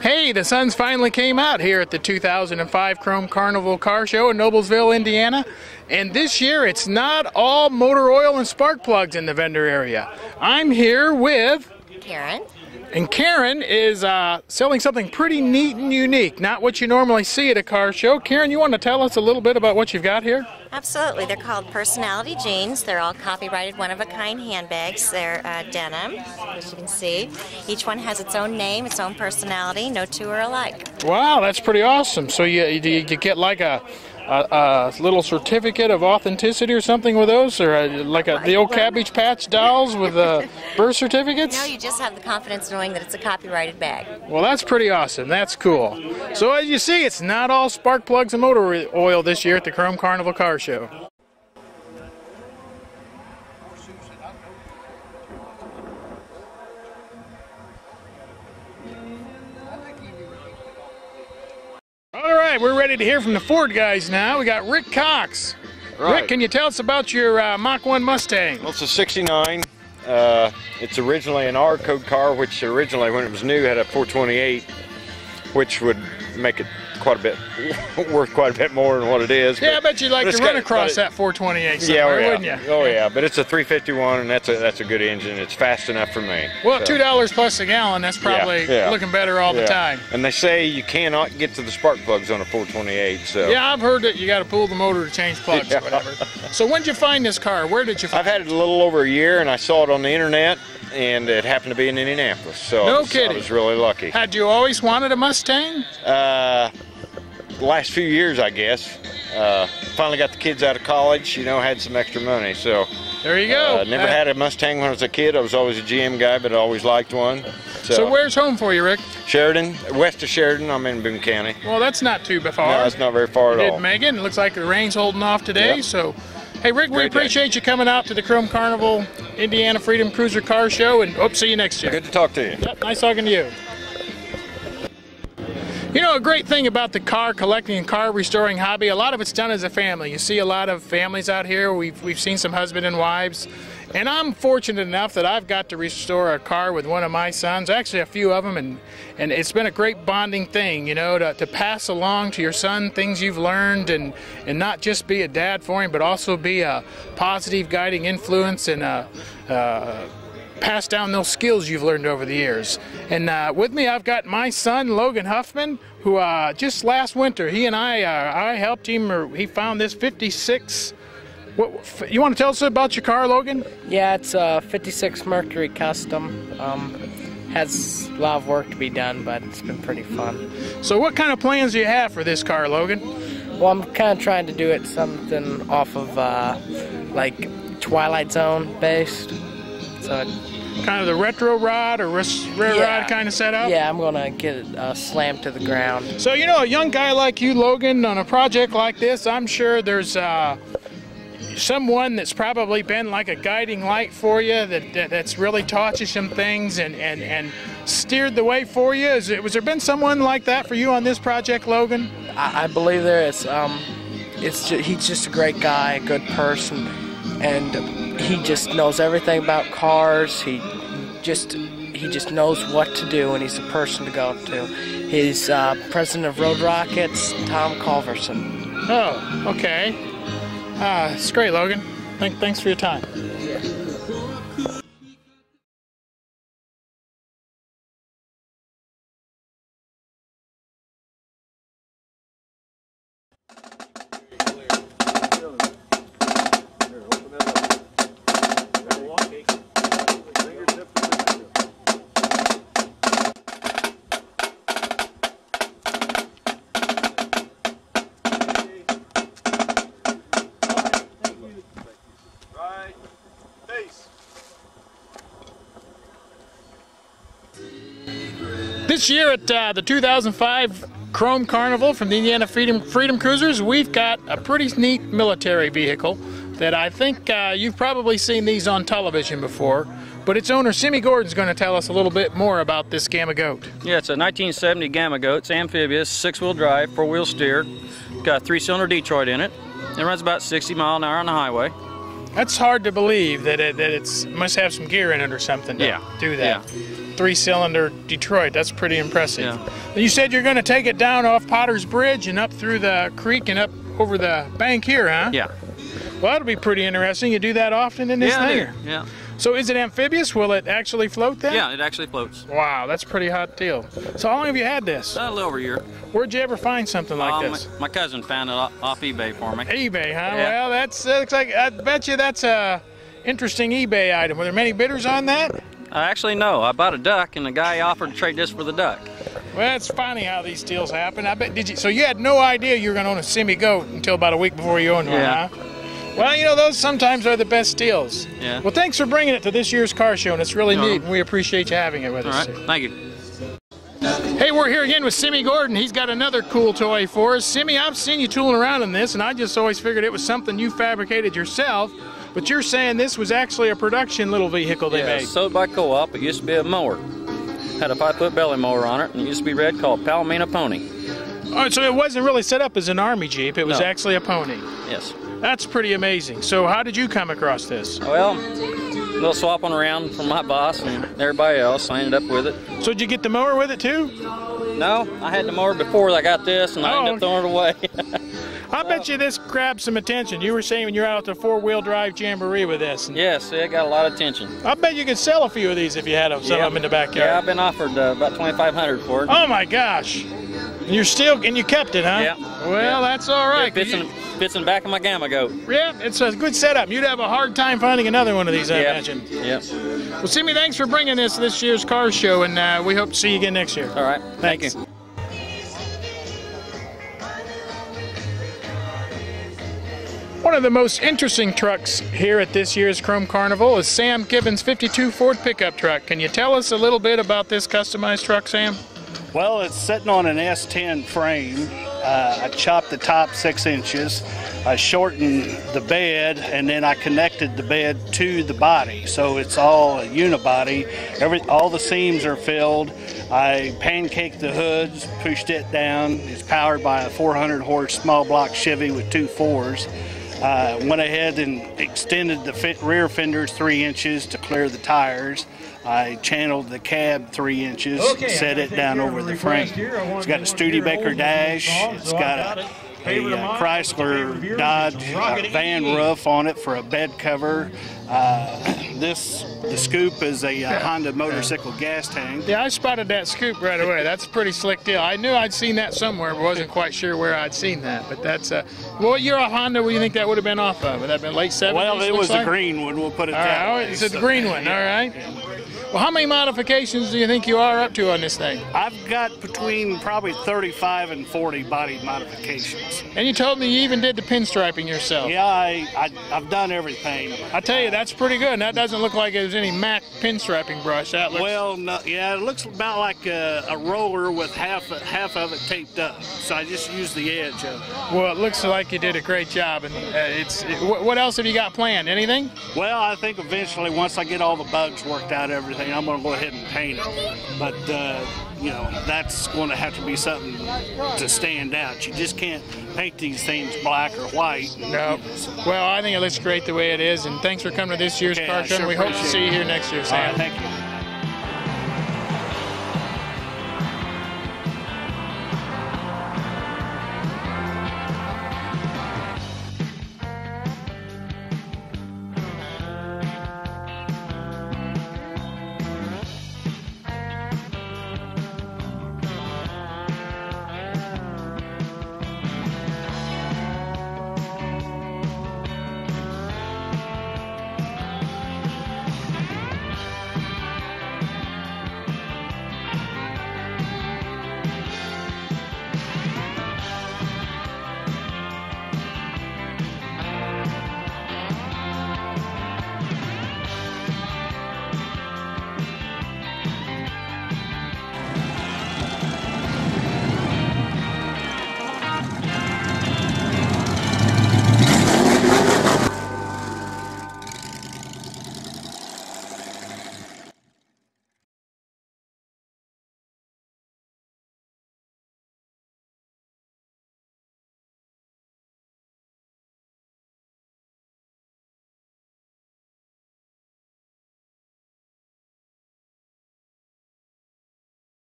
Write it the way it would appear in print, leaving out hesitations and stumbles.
Hey, the sun's finally came out here at the 2005 Chrome Carnival Car Show in Noblesville, Indiana. And this year, it's not all motor oil and spark plugs in the vendor area. I'm here with Karen. And Karen is selling something pretty neat and unique, not what you normally see at a car show. Karen, you want to tell us a little bit about what you've got here? Absolutely. They're called personality jeans. They're all copyrighted one-of-a-kind handbags. They're denim, as you can see. Each one has its own name, its own personality. No two are alike. Wow, that's pretty awesome. So you get like a little certificate of authenticity or something with those, or the old Cabbage Patch dolls with birth certificates? No, you just have the confidence knowing that it's a copyrighted bag. Well, that's pretty awesome. That's cool. So as you see, it's not all spark plugs and motor oil this year at the Chrome Carnival Car Show. All right, we're ready to hear from the Ford guys now. We got Rick Cox. Right. Rick, can you tell us about your Mach 1 Mustang? Well, it's a 69. It's originally an R-code car, which originally, when it was new, had a 428, which would make it quite a bit worth quite a bit more than what it is. Yeah, I bet you'd like to run across that 428 somewhere, wouldn't you? Oh yeah, but it's a 351, and that's a good engine. It's fast enough for me. Well, so. $2 plus a gallon, that's probably looking better all the time. And they say you cannot get to the spark plugs on a 428. So yeah, I've heard that you got to pull the motor to change plugs or whatever. So when did you find this car? Where did you find it? I've had it a little over a year, and I saw it on the internet, and it happened to be in Indianapolis. So no kidding. I was really lucky. Had you always wanted a Mustang? The last few years, I guess. Finally got the kids out of college, had some extra money, so there you go. Never had a Mustang when I was a kid. I was always a GM guy, but I always liked one. So where's home for you, Rick? Sheridan, west of Sheridan. I'm in Boone County. Well, that's not too far. No, that's not very far at all. Did Megan? It looks like the rain's holding off today, so hey, Rick, we appreciate you coming out to the Chrome Carnival Indiana Freedom Cruiser Car Show, and hope to see you next year. Good to talk to you. Yep, nice talking to you. You know, a great thing about the car collecting and car restoring hobby, a lot of it's done as a family. You see a lot of families out here. We've seen some husband and wives. And I'm fortunate enough that I've got to restore a car with one of my sons, actually a few of them, and it's been a great bonding thing, to pass along to your son things you've learned and not just be a dad for him, but also be a positive guiding influence and pass down those skills you've learned over the years. And with me, I've got my son, Logan Huffman, who just last winter, he and I helped him, or he found this 56. You want to tell us about your car, Logan? Yeah, it's a 56 Mercury Custom. Has a lot of work to be done, but it's been pretty fun. So what kind of plans do you have for this car, Logan? Well, I'm kind of trying to do it something off of like Twilight Zone based. So kind of the retro rod or rare rod kind of setup? Yeah, I'm going to get it slammed to the ground. So, a young guy like you, Logan, on a project like this, I'm sure there's someone that's probably been like a guiding light for you that's really taught you some things and steered the way for you. Was there been someone like that for you on this project, Logan? I believe there is. He's just a great guy, a good person, and he just knows everything about cars. He just knows what to do, and he's the person to go to. He's president of Road Rockets, Tom Culverson. Oh, okay. It's great, Logan. Thanks for your time. This year at the 2005 Chrome Carnival from the Indiana Freedom Cruisers, we've got a pretty neat military vehicle that I think you've probably seen these on television before, but its owner, Simi Gordon's going to tell us a little bit more about this Gamma Goat. Yeah, it's a 1970 Gamma Goat. It's amphibious, 6-wheel drive, 4-wheel steer. Got a 3-cylinder Detroit in it. It runs about 60 miles an hour on the highway. That's hard to believe that it must have some gear in it or something to do that. Yeah. 3-cylinder Detroit. That's pretty impressive. Yeah. You said you're going to take it down off Potter's Bridge and up through the creek and up over the bank here, huh? Yeah. Well, that'll be pretty interesting. You do that often in this Yeah, I thing? do. Yeah. So is it amphibious? Will it actually float then? Yeah, it actually floats. Wow, that's a pretty hot deal. So how long have you had this? A little over a year. Where'd you ever find something like this? My cousin found it off eBay for me. eBay, huh? Yeah. Well, that looks like, I bet you that's a interesting eBay item. Were there many bidders on that? Actually, no. I bought a duck, and the guy offered to trade this for the duck. Well, it's funny how these deals happen. I bet, did you? So you had no idea you were going to own a semi goat until about a week before you owned one, Yeah. huh? Well, you know, those sometimes are the best deals. Yeah. Well, thanks for bringing it to this year's car show, and it's really No. neat, and we appreciate you having it with All us. right. Thank you. Hey, we're here again with Simmy Gordon. He's got another cool toy for us. Simmy, I've seen you tooling around in this, and I just always figured it was something you fabricated yourself, but you're saying this was actually a production little vehicle they Yeah, made. sold by co-op. It used to be a mower. Had a 5-foot belly mower on it, and it used to be red, called Palomino Pony. Oh, so it wasn't really set up as an army Jeep. It was No. actually a pony. Yes. That's pretty amazing. So how did you come across this? Well, a little swapping around from my boss and everybody else. I ended up with it. So did you get the mower with it too? No, I had the mower before I got this, and I ended up throwing it away. I bet you this grabbed some attention. You were saying when you're out at the 4-wheel drive jamboree with this. Yes, it got a lot of attention. I bet you could sell a few of these if you had some of them in the backyard. Yeah, I've been offered about $2,500 for it. Oh my gosh! And you kept it, huh? Yeah. Well, that's all right. It fits in the back of my Gamma Goat. Yeah, it's a good setup. You'd have a hard time finding another one of these, I Yep. imagine. Yep. Well, Simmy, thanks for bringing this year's car show, and we hope to see you again next year. All right. Thank Thanks. you. One of the most interesting trucks here at this year's Chrome Carnival is Sam Gibbons' 52 Ford pickup truck. Can you tell us a little bit about this customized truck, Sam? Well, it's sitting on an S10 frame. I chopped the top 6 inches. I shortened the bed, and then I connected the bed to the body. So it's all a unibody. All the seams are filled. I pancaked the hoods, pushed it down. It's powered by a 400 horse small block Chevy with 2 4s. Went ahead and extended the rear fenders 3 inches to clear the tires. I channeled the cab 3 inches, set it down over the frame. It's got a Studebaker dash. It's got a Chrysler Dodge van roof on it for a bed cover. The scoop is a Honda motorcycle gas tank. Yeah, I spotted that scoop right away. That's a pretty slick deal. I knew I'd seen that somewhere, but wasn't quite sure where I'd seen that. But that's well, you're a Honda. What do you think that would have been off of? Would that have been late 70s? Well, it was like? the green one. We'll put it All that right, way. it's the green one. All right. Well, how many modifications do you think you are up to on this thing? I've got between probably 35 and 40 body modifications. And you told me you even did the pinstriping yourself. Yeah, I've done everything. I tell you, that's pretty good. And that doesn't look like it was any MAC pinstriping brush. That looks... Well, no, yeah, it looks about like a roller with half of it taped up. So I just used the edge of it. Well, it looks like you did a great job. And what else have you got planned? Anything? Well, I think eventually, once I get all the bugs worked out, everything, I'm going to go ahead and paint it. But you know, that's going to have to be something to stand out. You just can't paint these things black or white. No. Well, I think it looks great the way it is. And thanks for coming to this year's car show. sure We hope to appreciate see you it. here next year, All Sam. right, thank you.